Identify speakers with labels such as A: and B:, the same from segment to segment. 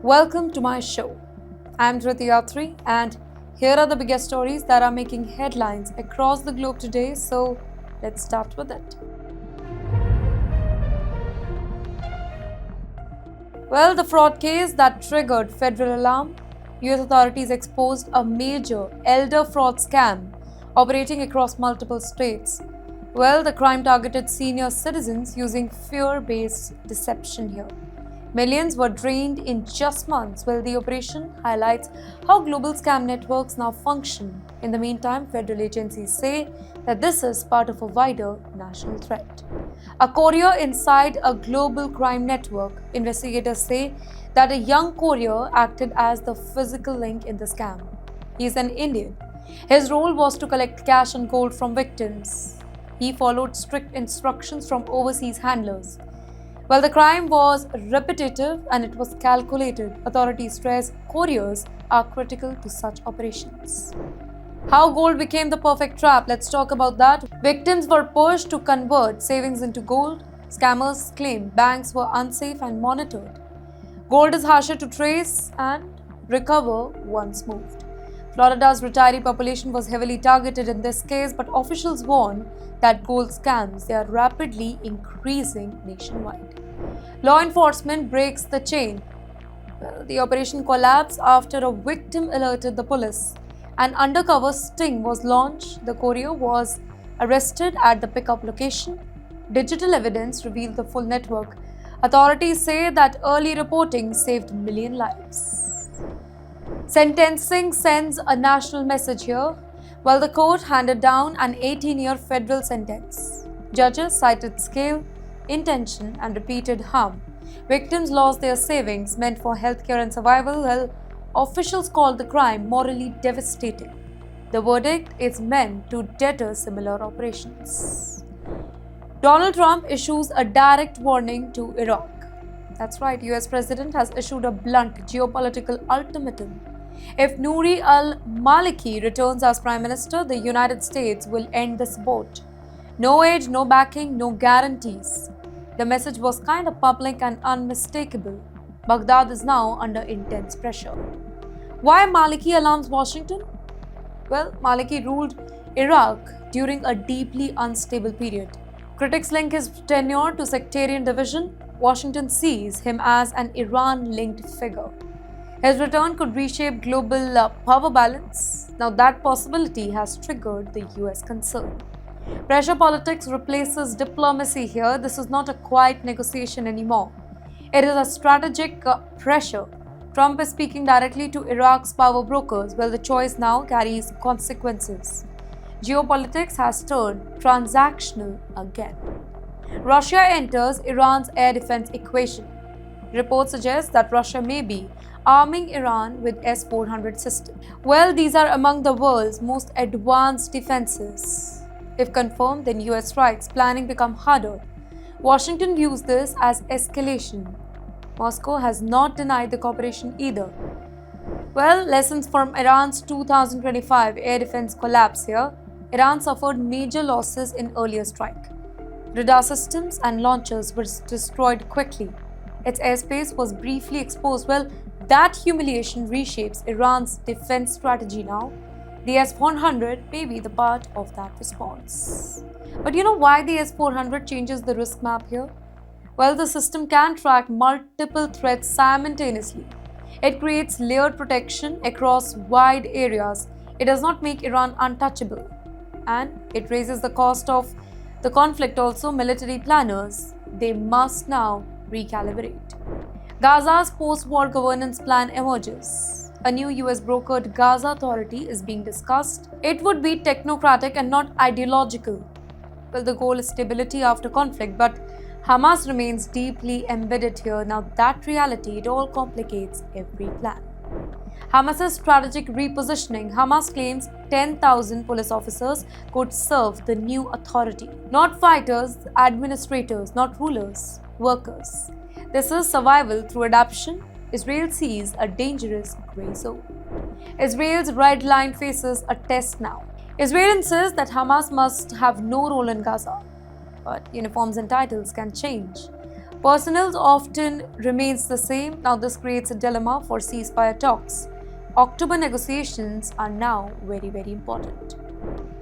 A: Welcome to my show. I'm Dhriti Yatri, and here are the biggest stories that are making headlines across the globe today. So let's start with it. Well, the fraud case that triggered federal alarm, US authorities exposed a major elder fraud scam operating across multiple states. Well, the crime targeted senior citizens using fear based deception here. Millions were drained in just months. Well, the operation highlights how global scam networks now function. In the meantime, federal agencies say that this is part of a wider national threat. A courier inside a global crime network, investigators say that a young courier acted as the physical link in the scam. He is an Indian. His role was to collect cash and gold from victims. He followed strict instructions from overseas handlers. While the crime was repetitive and it was calculated, authorities stress couriers are critical to such operations. How gold became the perfect trap, let's talk about that. Victims were pushed to convert savings into gold. Scammers claim banks were unsafe and monitored. Gold is harsher to trace and recover once moved. Florida's retiree population was heavily targeted in this case, but officials warn that gold scams they are rapidly increasing nationwide. Law enforcement breaks the chain. Well, the operation collapsed after a victim alerted the police. An undercover sting was launched. The courier was arrested at the pickup location. Digital evidence revealed the full network. Authorities say that early reporting saved million lives. Sentencing sends a national message here. While the court handed down an 18-year federal sentence, judges cited scale, intention, and repeated harm. Victims lost their savings meant for healthcare and survival, while officials called the crime morally devastating. The verdict is meant to deter similar operations. Donald Trump issues a direct warning to Iraq. That's right, US President has issued a blunt geopolitical ultimatum. If Nouri al-Maliki returns as Prime Minister, the United States will end the support. No aid, no backing, no guarantees. The message was kind of public and unmistakable. Baghdad is now under intense pressure. Why Maliki alarms Washington? Well, Maliki ruled Iraq during a deeply unstable period. Critics link his tenure to sectarian division. Washington sees him as an Iran-linked figure. His return could reshape global power balance. Now that possibility has triggered the US concern. Pressure politics replaces diplomacy here. This is not a quiet negotiation anymore. It is a strategic pressure. Trump is speaking directly to Iraq's power brokers. Well, the choice now carries consequences. Geopolitics has turned transactional again. Russia enters Iran's air defense equation. Reports suggest that Russia may be arming Iran with S-400 systems. Well, these are among the world's most advanced defenses. If confirmed, then US strikes planning become harder. Washington views this as escalation. Moscow has not denied the cooperation either. Well, lessons from Iran's 2025 air defense collapse here. Iran suffered major losses in earlier strike. Radar systems and launchers were destroyed quickly. Its airspace was briefly exposed. Well, that humiliation reshapes Iran's defense strategy now. The S-400 may be the part of that response. But you know why the S-400 changes the risk map here? Well, the system can track multiple threats simultaneously. It creates layered protection across wide areas. It does not make Iran untouchable. And it raises the cost of the conflict also. Military planners, they must now recalibrate. Gaza's post-war governance plan emerges. A new US brokered Gaza Authority is being discussed. It would be technocratic and not ideological. Well, the goal is stability after conflict, but Hamas remains deeply embedded here. Now that reality, it all complicates every plan. Hamas's strategic repositioning. Hamas claims 10,000 police officers could serve the new authority. Not fighters, administrators, not rulers, workers. This is survival through adaptation. Israel sees a dangerous grey zone. Israel's red line faces a test now. Israel insists that Hamas must have no role in Gaza, but uniforms and titles can change. Personnel often remains the same. Now this creates a dilemma for ceasefire talks. October negotiations are now very, very important.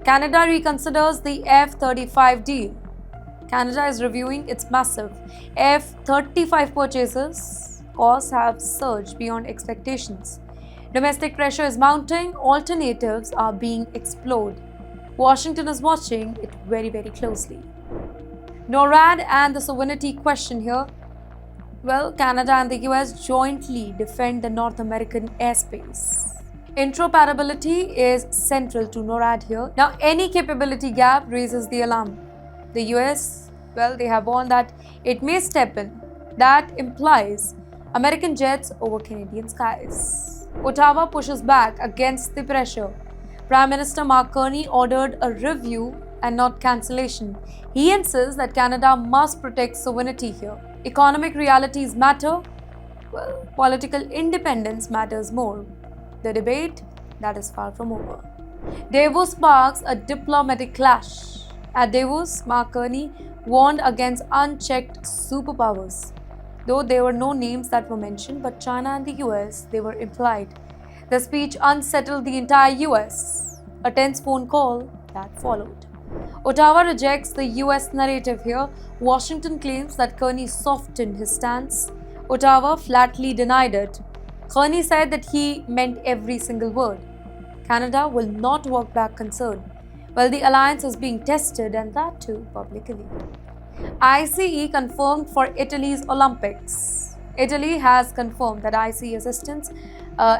A: Canada reconsiders the F-35 deal. Canada is reviewing its massive F-35 purchases. Costs have surged beyond expectations. Domestic pressure is mounting. Alternatives are being explored. Washington is watching it very, very closely. NORAD and the sovereignty question here. Well, Canada and the US jointly defend the North American airspace. Interoperability is central to NORAD here. Now, any capability gap raises the alarm. The US, well, they have warned that it may step in. That implies American jets over Canadian skies. Ottawa pushes back against the pressure. Prime Minister Mark Carney ordered a review and not cancellation. He insists that Canada must protect sovereignty here. Economic realities matter. Well, political independence matters more. The debate, that is far from over. Davos sparks a diplomatic clash. At Davos, Mark Carney warned against unchecked superpowers. Though there were no names that were mentioned, but China and the US, they were implied. The speech unsettled the entire US. A tense phone call that followed. Ottawa rejects the US narrative here. Washington claims that Carney softened his stance. Ottawa flatly denied it. Carney said that he meant every single word. Canada will not walk back concern. Well, the alliance is being tested, and that too publicly. ICE confirmed for Italy's Olympics. Italy has confirmed that ICE assistance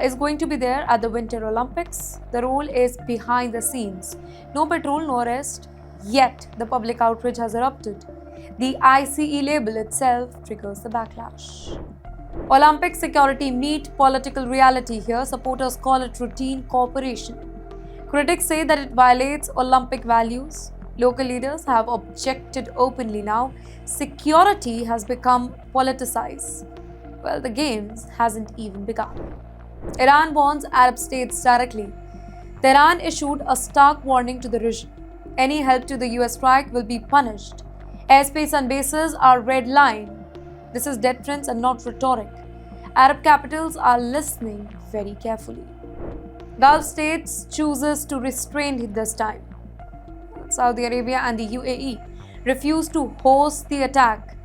A: is going to be there at the Winter Olympics. The role is behind the scenes. No patrol, no arrest. Yet, the public outrage has erupted. The ICE label itself triggers the backlash. Olympic security meet political reality here. Supporters call it routine cooperation. Critics say that it violates Olympic values. Local leaders have objected openly now. Security has become politicized. Well, the games hasn't even begun. Iran warns Arab states directly. Tehran issued a stark warning to the region. Any help to the US strike will be punished. Airspace and bases are red line. This is deterrence and not rhetoric. Arab capitals are listening very carefully. Gulf states chooses to restrain this time. Saudi Arabia and the UAE refuse to host the attack.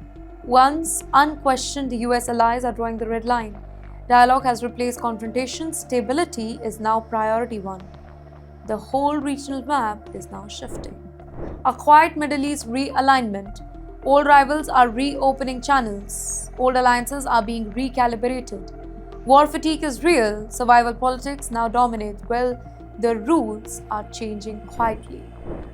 A: Once unquestioned, the US allies are drawing the red line. Dialogue has replaced confrontation. Stability is now priority one. The whole regional map is now shifting. A quiet Middle East realignment. Old rivals are reopening channels. Old alliances are being recalibrated. War fatigue is real. Survival politics now dominate. Well, the rules are changing quietly.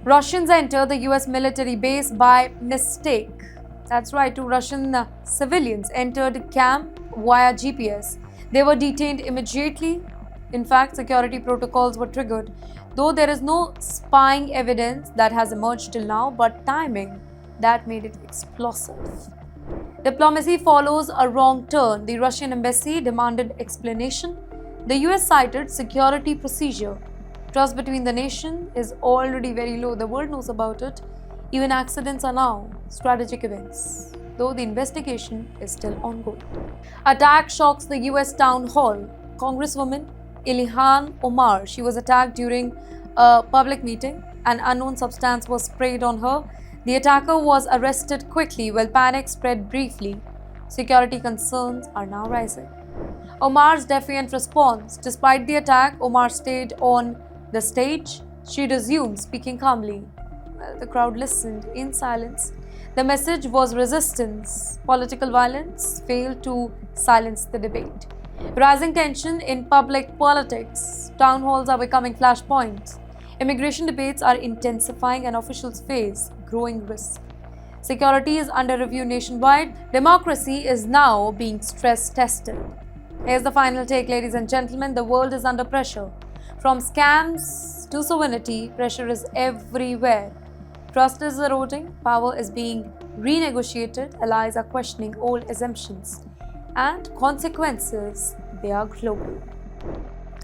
A: Russians enter the US military base by mistake. That's right, two Russian civilians entered camp via GPS. They were detained immediately. In fact, security protocols were triggered. Though there is no spying evidence that has emerged till now, but timing that made it explosive. Diplomacy follows a wrong turn. The Russian embassy demanded explanation. The US cited security procedure. Trust between the nation is already very low. The world knows about it. Even accidents are now strategic events, though the investigation is still ongoing. Attack shocks the US town hall. Congresswoman Ilhan Omar, she was attacked during a public meeting. An unknown substance was sprayed on her. The attacker was arrested quickly while panic spread briefly. Security concerns are now rising. Omar's defiant response. Despite the attack, Omar stayed on the stage. She resumed speaking calmly. Well, the crowd listened in silence. The message was resistance. Political violence failed to silence the debate. Rising tension in public politics. Town halls are becoming flashpoints. Immigration debates are intensifying and officials face growing risk. Security is under review nationwide. Democracy is now being stress tested. Here's the final take, ladies and gentlemen. The world is under pressure. From scams to sovereignty, pressure is everywhere. Trust is eroding, power is being renegotiated, allies are questioning old assumptions, and consequences, they are global.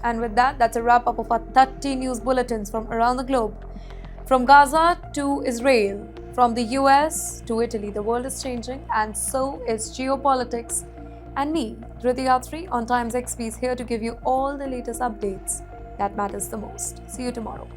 A: And with that, that's a wrap up of our 30 news bulletins from around the globe. From Gaza to Israel, From the US to Italy, the world is changing, and so is geopolitics. And me, Dhriti Yatri, on Times XP is here to give you all the latest updates that matters the most. See you tomorrow.